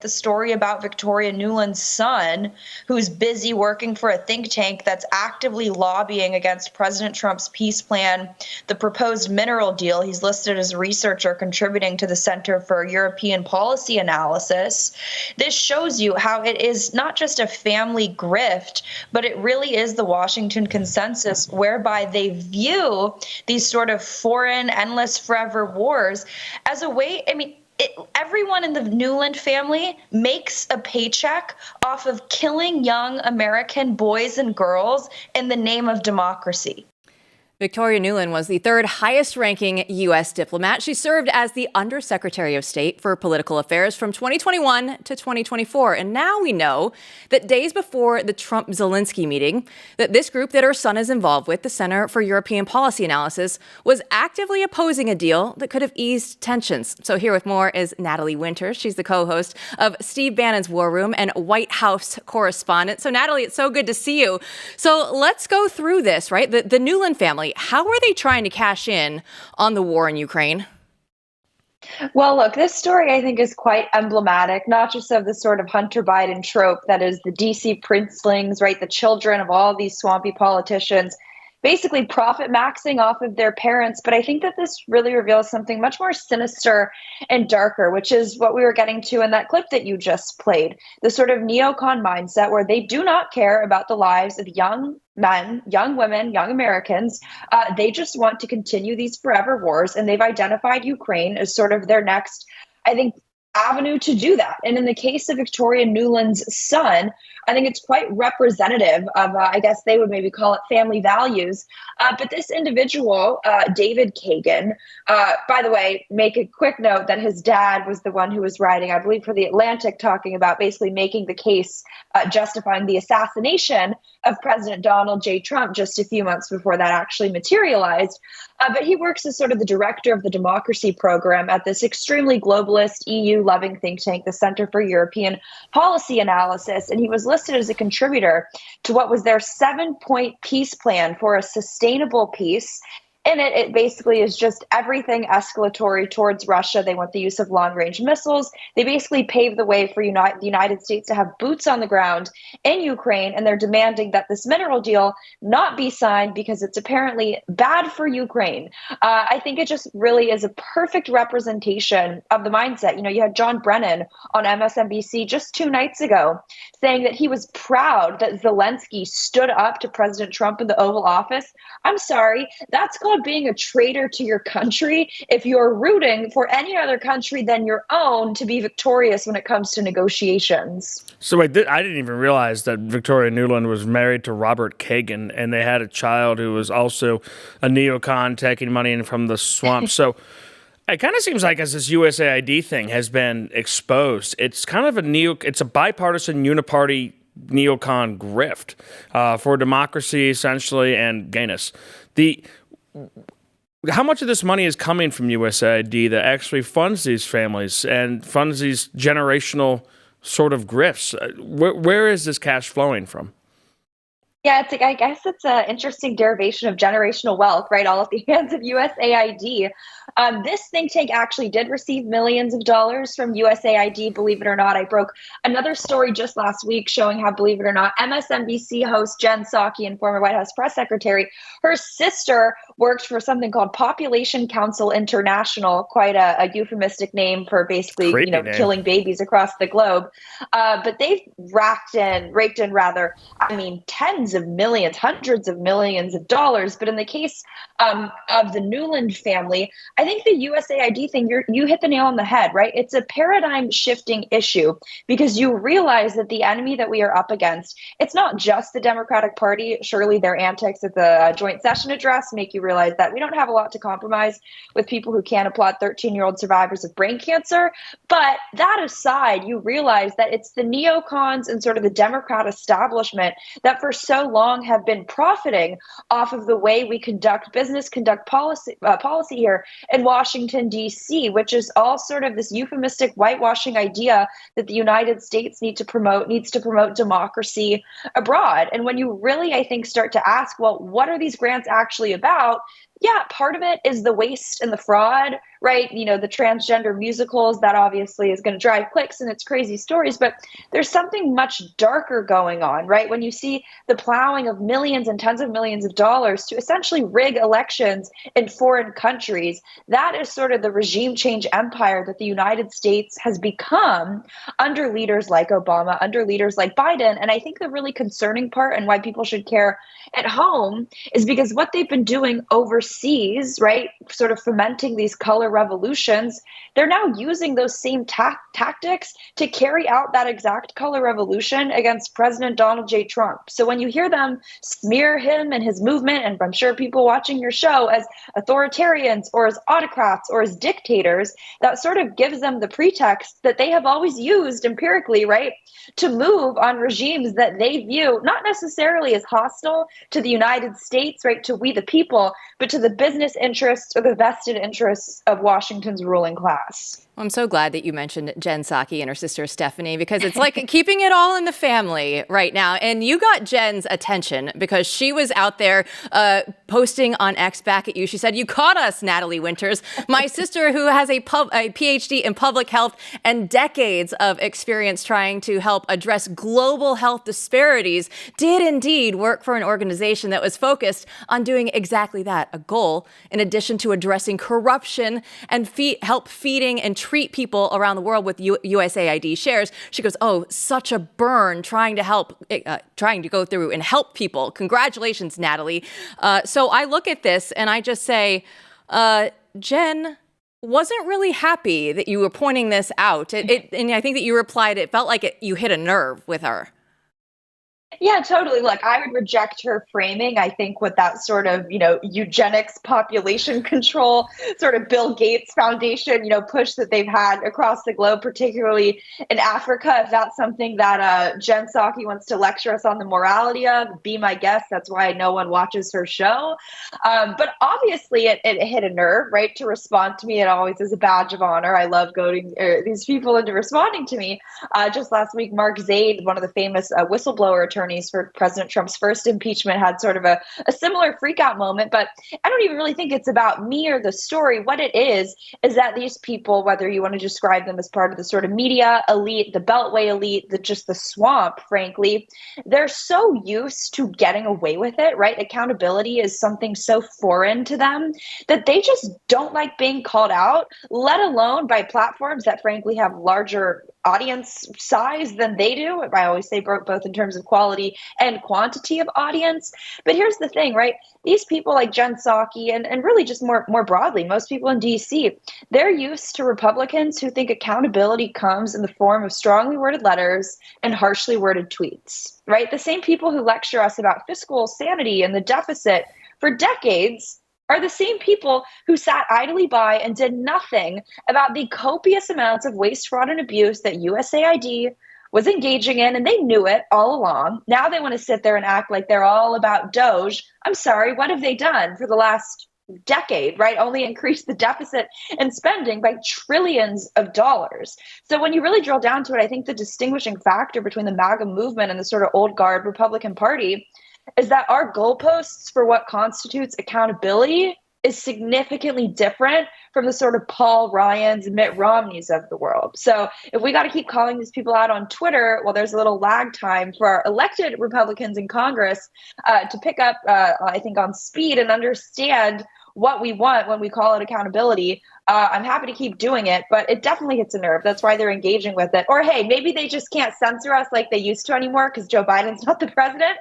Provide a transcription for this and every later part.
the story about Victoria Nuland's son, who's busy working for a think tank that's actively lobbying against President Trump's peace plan, the proposed mineral deal. He's listed as a researcher contributing to the Center for European Policy Analysis. This shows you how it is not just a family grift, but it really is the Washington consensus, whereby they view these sort of foreign, endless, forever wars as a way, everyone in the Nuland family makes a paycheck off of killing young American boys and girls in the name of democracy. Victoria Nuland was the third highest-ranking U.S. diplomat. She served as the Undersecretary of State for Political Affairs from 2021 to 2024. And now we know that days before the Trump-Zelenskyy meeting, that this group that her son is involved with, the Center for European Policy Analysis, was actively opposing a deal that could have eased tensions. So here with more is Natalie Winters. She's the co-host of Steve Bannon's War Room and White House correspondent. So Natalie, it's so good to see you. So let's go through this, right? The Nuland family. How are they trying to cash in on the war in Ukraine? Well, look, this story, I think, is quite emblematic, not just of the sort of Hunter Biden trope that is the DC princelings, right? The children of all these swampy politicians, basically profit maxing off of their parents. But I think that this really reveals something much more sinister and darker, which is what we were getting to in that clip that you just played. The sort of neocon mindset where they do not care about the lives of young men, young women, young Americans. They just want to continue these forever wars. And they've identified Ukraine as sort of their next, I think, avenue to do that. And in the case of Victoria Nuland's son, I think it's quite representative of, I guess they would maybe call it family values. But this individual, David Kagan, by the way, make a quick note that his dad was the one who was writing, I believe, for The Atlantic, talking about basically making the case justifying the assassination of President Donald J. Trump just a few months before that actually materialized. But he works as sort of the director of the democracy program at this extremely globalist, EU-loving think tank, the Center for European Policy Analysis. And he was listed as a contributor to what was their 7-point peace plan for a sustainable peace. In it, it basically is just everything escalatory towards Russia. They want the use of long-range missiles. They basically pave the way for the United States to have boots on the ground in Ukraine, and they're demanding that this mineral deal not be signed because it's apparently bad for Ukraine. I think it just really is a perfect representation of the mindset. You know, you had John Brennan on MSNBC just 2 nights ago saying that he was proud that Zelenskyy stood up to President Trump in the Oval Office. I'm sorry, that's called being a traitor to your country if you're rooting for any other country than your own to be victorious when it comes to negotiations. So wait, I didn't even realize that Victoria Nuland was married to Robert Kagan, and they had a child who was also a neocon taking money in from the swamp. So it kind of seems like as this USAID thing has been exposed, it's kind of it's a bipartisan uniparty neocon grift for democracy, essentially, and gayness. How much of this money is coming from USAID that actually funds these families and funds these generational sort of grifts? Where is this cash flowing from? Yeah, I guess it's an interesting derivation of generational wealth, right? All at the hands of USAID. This think tank actually did receive millions of dollars from USAID, believe it or not. I broke another story just last week showing how, believe it or not, MSNBC host Jen Psaki and former White House press secretary, her sister worked for something called Population Council International, quite a euphemistic name for basically, killing babies across the globe. But they've raked in, tens of millions, hundreds of millions of dollars. But in the case of the Nuland family, I think the USAID thing, you hit the nail on the head, right? It's a paradigm shifting issue because you realize that the enemy that we are up against, it's not just the Democratic Party. Surely their antics at the joint session address make you realize that we don't have a lot to compromise with people who can't applaud 13-year-old survivors of brain cancer. But that aside, you realize that it's the neocons and sort of the Democrat establishment that for so long have been profiting off of the way we conduct business, conduct policy here in Washington, D.C., which is all sort of this euphemistic whitewashing idea that the United States needs to promote democracy abroad. And when you really, I think, start to ask, well, what are these grants actually about? Yeah, part of it is the waste and the fraud, right? The transgender musicals, that obviously is going to drive clicks and it's crazy stories, but there's something much darker going on, right? When you see the plowing of millions and tens of millions of dollars to essentially rig elections in foreign countries, that is sort of the regime change empire that the United States has become under leaders like Obama, under leaders like Biden. And I think the really concerning part and why people should care at home is because what they've been doing overseas, right, sort of fomenting these color revolutions, they're now using those same tactics to carry out that exact color revolution against President Donald J. Trump. So when you hear them smear him and his movement, and I'm sure people watching your show, as authoritarians or as autocrats or as dictators, that sort of gives them the pretext that they have always used empirically, right, to move on regimes that they view not necessarily as hostile to the United States, right, to we the people, but to the business interests or the vested interests of Washington's ruling class. I'm so glad that you mentioned Jen Psaki and her sister Stephanie, because it's like keeping it all in the family right now. And you got Jen's attention because she was out there posting on X back at you. She said, "You caught us, Natalie Winters. My sister, who has a PhD in public health and decades of experience trying to help address global health disparities, did indeed work for an organization that was focused on doing exactly that, a goal, in addition to addressing corruption and help feeding and treat people around the world with USAID shares." She goes, "Oh, such a burn trying to go through and help people. Congratulations, Natalie." So I look at this and I just say, Jen wasn't really happy that you were pointing this out. And I think that you replied, it felt like you hit a nerve with her. Yeah, totally. Look, I would reject her framing. I think with that sort of, eugenics, population control, sort of Bill Gates Foundation, push that they've had across the globe, particularly in Africa, if that's something that Jen Psaki wants to lecture us on the morality of, be my guest. That's why no one watches her show. But obviously it hit a nerve, right? To respond to me, it always is a badge of honor. I love goading these people into responding to me. Just last week, Mark Zaid, one of the famous whistleblower attorneys for President Trump's first impeachment, had sort of a similar freakout moment. But I don't even really think it's about me or the story. What it is that these people, whether you want to describe them as part of the sort of media elite, the Beltway elite, just the swamp, frankly, they're so used to getting away with it, right? Accountability is something so foreign to them that they just don't like being called out, let alone by platforms that frankly have larger audience size than they do. I always say both in terms of quality and quantity of audience. But here's the thing, right? These people like Jen Psaki and really just more broadly, most people in DC, they're used to Republicans who think accountability comes in the form of strongly worded letters and harshly worded tweets, right? The same people who lecture us about fiscal sanity and the deficit for decades are the same people who sat idly by and did nothing about the copious amounts of waste, fraud, and abuse that USAID was engaging in, and they knew it all along. Now they want to sit there and act like they're all about Doge. I'm sorry, what have they done for the last decade, right? Only increase the deficit and spending by trillions of dollars. So when you really drill down to it, I think the distinguishing factor between the MAGA movement and the sort of old guard Republican Party is that our goalposts for what constitutes accountability is significantly different from the sort of Paul Ryans and Mitt Romneys of the world. So if we got to keep calling these people out on Twitter, well, there's a little lag time for our elected Republicans in Congress to pick up, I think, on speed and understand what we want when we call it accountability. I'm happy to keep doing it, but it definitely hits a nerve. That's why they're engaging with it. Or, hey, maybe they just can't censor us like they used to anymore because Joe Biden's not the president.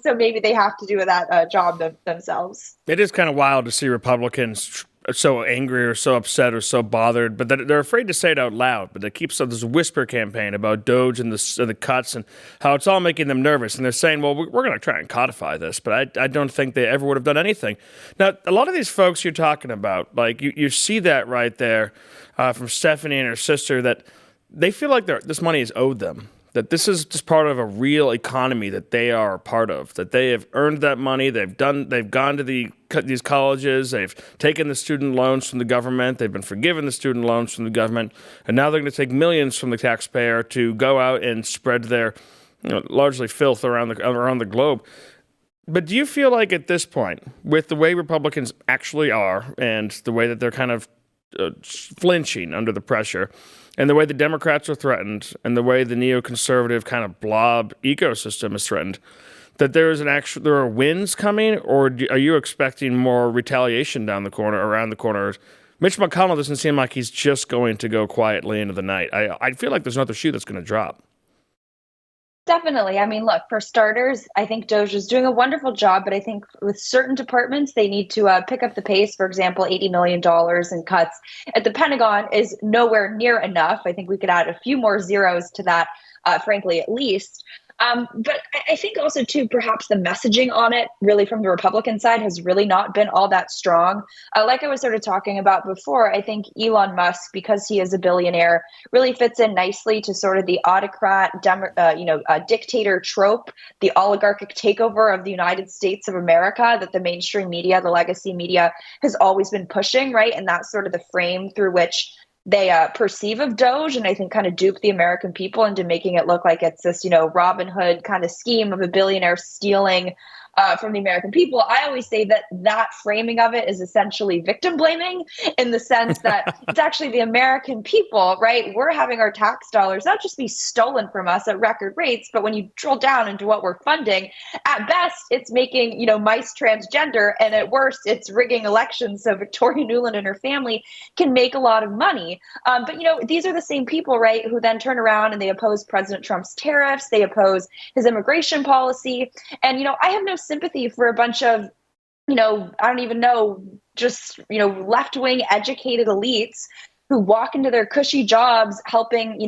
So maybe they have to do that job themselves. It is kind of wild to see Republicans so angry or so upset or so bothered, but they're afraid to say it out loud. But they keep this whisper campaign about Doge and the cuts and how it's all making them nervous. And they're saying, well, we're going to try and codify this, but I don't think they ever would have done anything. Now, a lot of these folks you're talking about, like you see that right there from Stephanie and her sister, that they feel like this money is owed them. That this is just part of a real economy that they are a part of, that they have earned that money, they've gone to these colleges, they've taken the student loans from the government, they've been forgiven the student loans from the government, and now they're going to take millions from the taxpayer to go out and spread their largely filth around the globe. But do you feel like at this point, with the way Republicans actually are and the way that they're kind of flinching under the pressure, and the way the Democrats are threatened, and the way the neoconservative kind of blob ecosystem is threatened, that there are wins coming, or are you expecting more retaliation around the corner? Mitch McConnell doesn't seem like he's just going to go quietly into the night. I feel like there's another shoe that's going to drop. Definitely. I mean, look, for starters, I think Doge is doing a wonderful job, but I think with certain departments, they need to pick up the pace. For example, $80 million in cuts at the Pentagon is nowhere near enough. I think we could add a few more zeros to that, frankly, at least. But I think also, too, perhaps the messaging on it really from the Republican side has really not been all that strong. Like I was sort of talking about before, I think Elon Musk, because he is a billionaire, really fits in nicely to sort of the autocrat, dictator trope, the oligarchic takeover of the United States of America that the mainstream media, the legacy media, has always been pushing, right? And that's sort of the frame through which they perceive of Doge, and I think kind of dupe the American people into making it look like it's this, Robin Hood kind of scheme of a billionaire stealing from the American people. I always say that framing of it is essentially victim blaming, in the sense that it's actually the American people, right? We're having our tax dollars not just be stolen from us at record rates, but when you drill down into what we're funding, at best, it's making, mice transgender, and at worst, it's rigging elections so Victoria Nuland and her family can make a lot of money. But these are the same people, right, who then turn around and they oppose President Trump's tariffs, they oppose his immigration policy. And, I have no sympathy for a bunch of, I don't even know, just, left-wing educated elites who walk into their cushy jobs helping,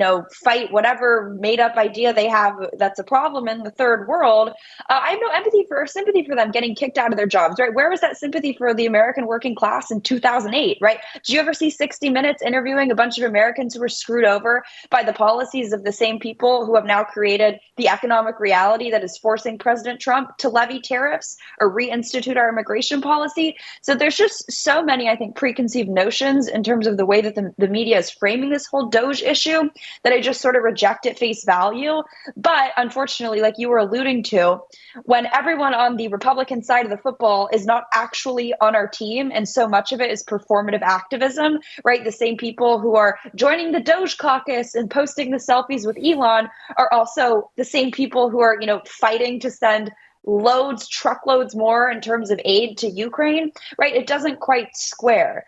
fight whatever made-up idea they have that's a problem in the third world. I have no sympathy for them getting kicked out of their jobs, right? Where was that sympathy for the American working class in 2008, right? Did you ever see 60 Minutes interviewing a bunch of Americans who were screwed over by the policies of the same people who have now created the economic reality that is forcing President Trump to levy tariffs or reinstitute our immigration policy? So there's just so many, I think, preconceived notions in terms of the way that the media is framing this whole Doge issue that I just sort of reject at face value. But unfortunately, like you were alluding to, when everyone on the Republican side of the football is not actually on our team, and so much of it is performative activism, right? The same people who are joining the Doge caucus and posting the selfies with Elon are also the same people who are, fighting to send truckloads more in terms of aid to Ukraine, right? It doesn't quite square.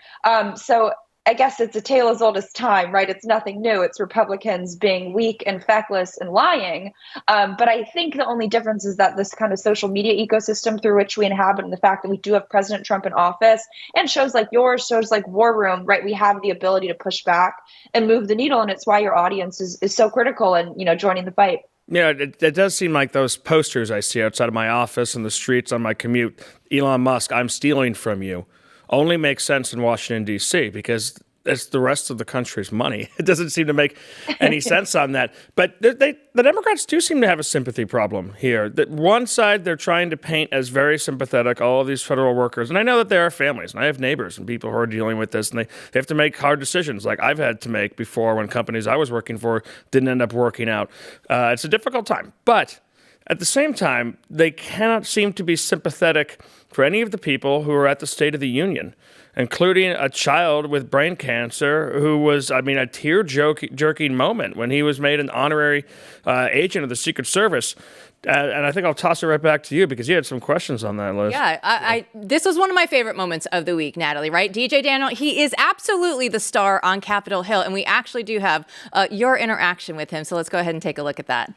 So I guess it's a tale as old as time, right? It's nothing new. It's Republicans being weak and feckless and lying. But I think the only difference is that this kind of social media ecosystem through which we inhabit, and the fact that we do have President Trump in office, and shows like yours, shows like War Room, right? We have the ability to push back and move the needle. And it's why your audience is so critical and, joining the fight. Yeah, it does seem like those posters I see outside of my office and the streets on my commute, Elon Musk, I'm stealing from you, only makes sense in Washington, D.C., because it's the rest of the country's money. It doesn't seem to make any sense on that. But the Democrats do seem to have a sympathy problem here. That one side, they're trying to paint as very sympathetic, all of these federal workers. And I know that there are families, and I have neighbors and people who are dealing with this, and they have to make hard decisions like I've had to make before when companies I was working for didn't end up working out. It's a difficult time. But at the same time, they cannot seem to be sympathetic for any of the people who are at the State of the Union, including a child with brain cancer who was, a tear-jerking moment when he was made an honorary agent of the Secret Service. And I think I'll toss it right back to you because you had some questions on that list. Yeah, this was one of my favorite moments of the week, Natalie, right? DJ Daniel, he is absolutely the star on Capitol Hill, and we actually do have your interaction with him. So let's go ahead and take a look at that.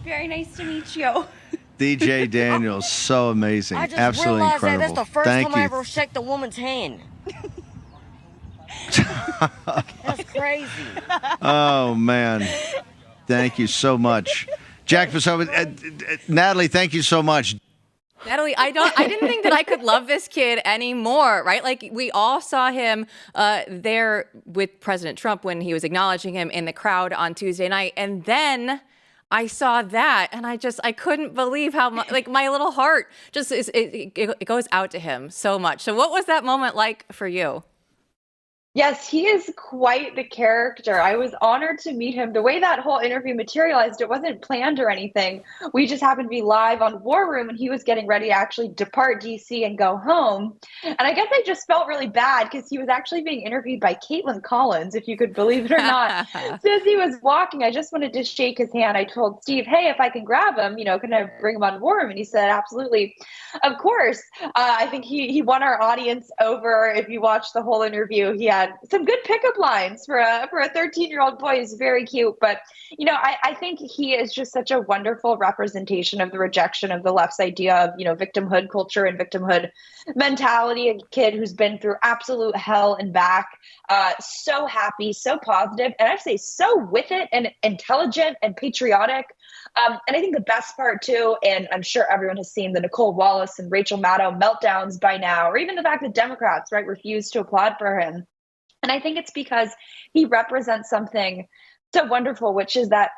Very nice to meet you. DJ Daniels, so amazing. I just Absolutely realized incredible. that that's the first Thank time I you. ever shook the woman's hand. That's crazy. Oh, man. Thank you so much. Jack, Natalie, thank you so much. Natalie, I didn't think that I could love this kid anymore, right? Like we all saw him there with President Trump when he was acknowledging him in the crowd on Tuesday night. And then I saw that and I couldn't believe how much, like my little heart just it goes out to him so much. So what was that moment like for you? Yes, he is quite the character. I was honored to meet him. The way that whole interview materialized, it wasn't planned or anything. We just happened to be live on War Room, and he was getting ready to actually depart DC and go home. And I guess I just felt really bad because he was actually being interviewed by Caitlin Collins, if you could believe it or not. So as he was walking, I just wanted to shake his hand. I told Steve, hey, if I can grab him, can I bring him on War Room? And he said, absolutely. Of course. I think he won our audience over. If you watch the whole interview, he had some good pickup lines for a 13-year-old boy. He's very cute. But, I think he is just such a wonderful representation of the rejection of the left's idea of, victimhood culture and victimhood mentality. A kid who's been through absolute hell and back, so happy, so positive, and I say so with it and intelligent and patriotic. And I think the best part too, and I'm sure everyone has seen the Nicole Wallace and Rachel Maddow meltdowns by now, or even the fact that Democrats, right, refuse to applaud for him. And I think it's because he represents something so wonderful, which is that,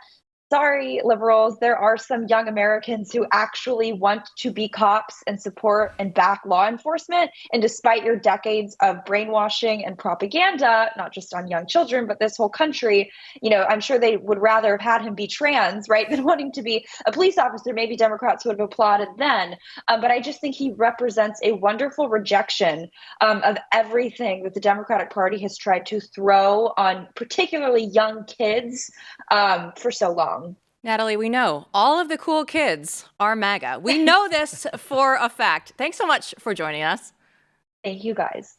sorry, liberals, there are some young Americans who actually want to be cops and support and back law enforcement. And despite your decades of brainwashing and propaganda, not just on young children, but this whole country, I'm sure they would rather have had him be trans, right, than wanting to be a police officer. Maybe Democrats would have applauded then. But I just think he represents a wonderful rejection of everything that the Democratic Party has tried to throw on particularly young kids for so long. Natalie, we know all of the cool kids are MAGA. We know this for a fact. Thanks so much for joining us. Thank you, guys.